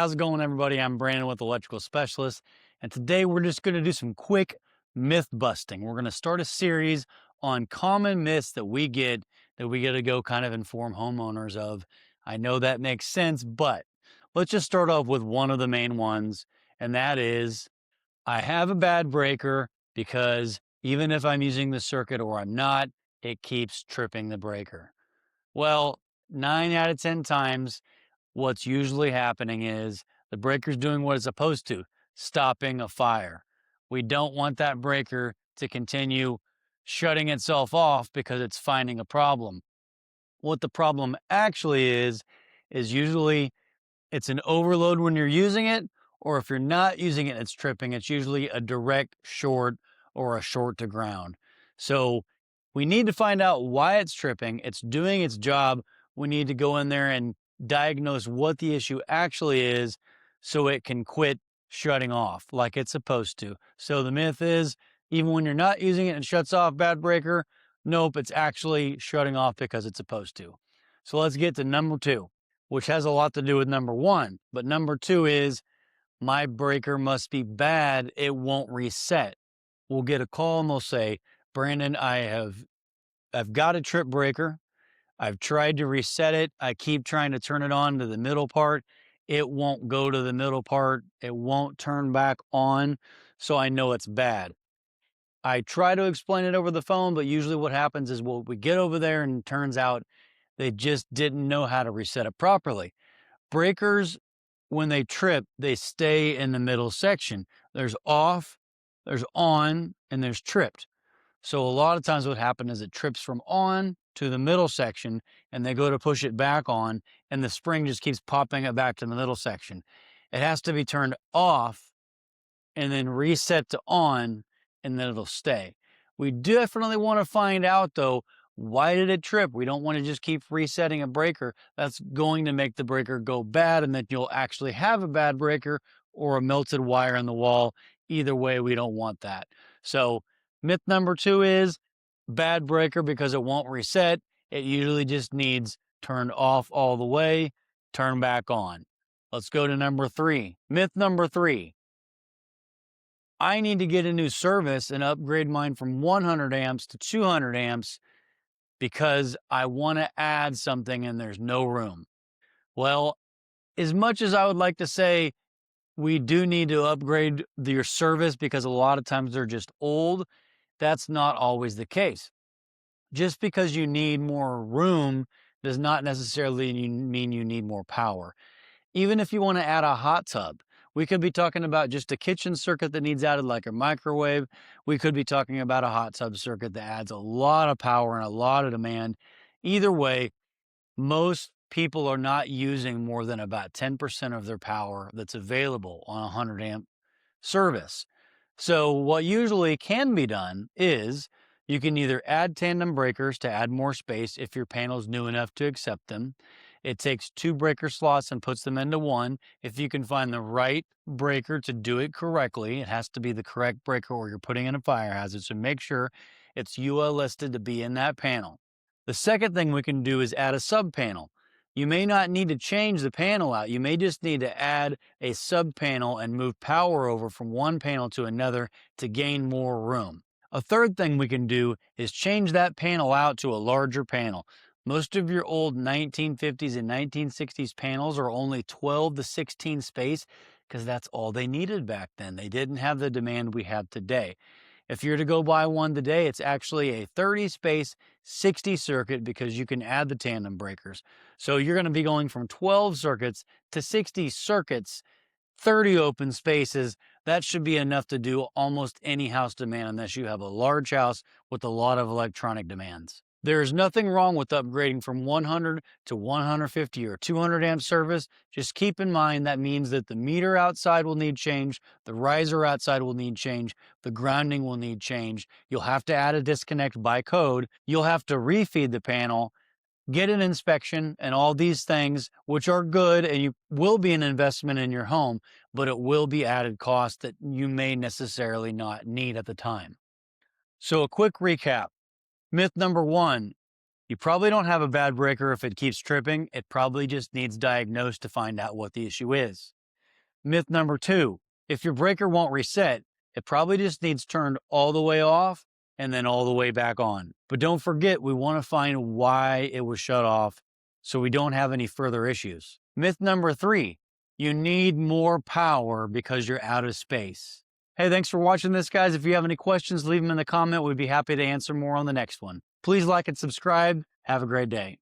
How's it going, everybody? I'm Brandon with Electrical Specialist, and today we're just going to do some quick myth busting. We're going to start a series on common myths that we get to go kind of inform homeowners of. I know that makes sense, but let's just start off with one of the main ones, and that is I have a bad breaker because even if I'm using the circuit or I'm not, it keeps tripping the breaker. Well, 9 out of 10 times, what's usually happening is the breaker's doing what it's supposed to, stopping a fire. We don't want that breaker to continue shutting itself off because it's finding a problem. What the problem actually is usually it's an overload when you're using it, or if you're not using it, it's tripping. It's usually a direct short or a short to ground. So we need to find out why it's tripping. It's doing its job. We need to go in there and diagnose what the issue actually is so it can quit shutting off like it's supposed to. So the myth is, even when you're not using it and shuts off, bad breaker. Nope, it's actually shutting off because it's supposed to. So let's get to number two, which has a lot to do with number one. But number two is my breaker must be bad. It won't reset. We'll get a call and they'll say, Brandon, I've got a trip breaker. I've tried to reset it. I keep trying to turn it on to the middle part. It won't go to the middle part. It won't turn back on. So I know it's bad. I try to explain it over the phone, but usually what happens is we get over there and it turns out they just didn't know how to reset it properly. Breakers, when they trip, they stay in the middle section. There's off, there's on, and there's tripped. So a lot of times what happens is it trips from on to the middle section and they go to push it back on and the spring just keeps popping it back to the middle section. It has to be turned off and then reset to on, and then it'll stay. We definitely want to find out though, why did it trip? We don't want to just keep resetting a breaker. That's going to make the breaker go bad and that you'll actually have a bad breaker or a melted wire in the wall. Either way, we don't want that. So myth number two is bad breaker because it won't reset. It usually just needs turned off all the way, turn back on. Let's go to number three. Myth number three. I need to get a new service and upgrade mine from 100 amps to 200 amps because I want to add something and there's no room. Well, as much as I would like to say we do need to upgrade your service because a lot of times they're just old, that's not always the case. Just because you need more room does not necessarily mean you need more power. Even if you want to add a hot tub, we could be talking about just a kitchen circuit that needs added like a microwave. We could be talking about a hot tub circuit that adds a lot of power and a lot of demand. Either way, most people are not using more than about 10% of their power that's available on a 100 amp service. So what usually can be done is you can either add tandem breakers to add more space if your panel's new enough to accept them. It takes 2 breaker slots and puts them into one. If you can find the right breaker to do it correctly, it has to be the correct breaker or you're putting in a fire hazard. So make sure it's UL listed to be in that panel. The second thing we can do is add a sub panel. You may not need to change the panel out. You may just need to add a sub panel and move power over from one panel to another to gain more room. A third thing we can do is change that panel out to a larger panel. Most of your old 1950s and 1960s panels are only 12 to 16 space because that's all they needed back then. They didn't have the demand we have today. If you're to go buy one today, it's actually a 30 space, 60 circuit because you can add the tandem breakers. So you're going to be going from 12 circuits to 60 circuits, 30 open spaces. That should be enough to do almost any house demand unless you have a large house with a lot of electronic demands. There is nothing wrong with upgrading from 100 to 150 or 200 amp service. Just keep in mind that means that the meter outside will need change, the riser outside will need change, the grounding will need change. You'll have to add a disconnect by code. You'll have to refeed the panel, get an inspection, and all these things, which are good and you will be an investment in your home, but it will be added cost that you may necessarily not need at the time. So a quick recap. Myth number one, you probably don't have a bad breaker if it keeps tripping. It probably just needs diagnosed to find out what the issue is. Myth number 2, if your breaker won't reset, it probably just needs turned all the way off and then all the way back on. But don't forget, we want to find why it was shut off so we don't have any further issues. Myth number 3, you need more power because you're out of space. Hey, thanks for watching this, guys. If you have any questions, leave them in the comment. We'd be happy to answer more on the next one. Please like and subscribe. Have a great day.